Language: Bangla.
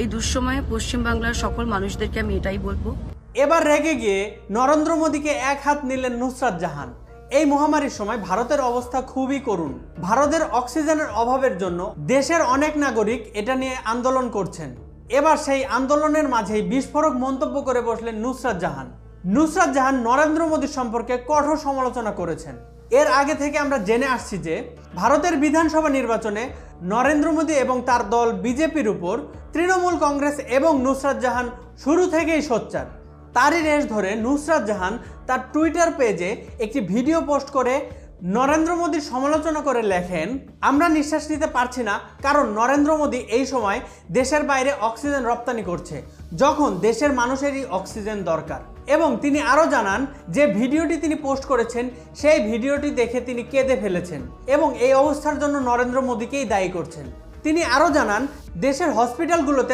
এই দুঃসময়ে পশ্চিমবাংলার সকল মানুষদেরকে আমি এটাই বলবো। এবার রেগে গিয়ে নরেন্দ্র মোদীকে এক হাত নিলেন নুসরাত জাহান। এই মহামারীর সময় ভারতের অবস্থা খুবই করুণ। ভারতের অক্সিজেনের অভাবের জন্য দেশের অনেক নাগরিক এটা নিয়ে আন্দোলন করছেন। এবার সেই আন্দোলনের মাঝেই বিস্ফোরক মন্তব্য করে বসলেন নুসরাত জাহান। নুসরাত জাহান নরেন্দ্র মোদীর সম্পর্কে কঠোর সমালোচনা করেছেন। এর আগে থেকে আমরা জেনে আসছি যে ভারতের বিধানসভা নির্বাচনে নরেন্দ্র মোদী এবং তার দল বিজেপির উপর তৃণমূল কংগ্রেস এবং নুসরাত জাহান শুরু থেকেই সোচ্চার। তারই রেশ ধরে নুসরাত জাহান তার টুইটার পেজে একটি ভিডিও পোস্ট করে নরেন্দ্র মোদীর সমালোচনা করে লেখেন, আমরা নিঃশ্বাস নিতে পারছি না কারণ নরেন্দ্র মোদী এই সময় দেশের বাইরে অক্সিজেন রপ্তানি করছে, যখন দেশের মানুষেরই অক্সিজেন দরকার। এবং তিনি আরও জানান যে ভিডিওটি তিনি পোস্ট করেছেন সেই ভিডিওটি দেখে তিনি কেঁদে ফেলেছেন এবং এই অবস্থার জন্য নরেন্দ্র মোদীকেই দায়ী করছেন। তিনি আরও জানান দেশের হসপিটালগুলোতে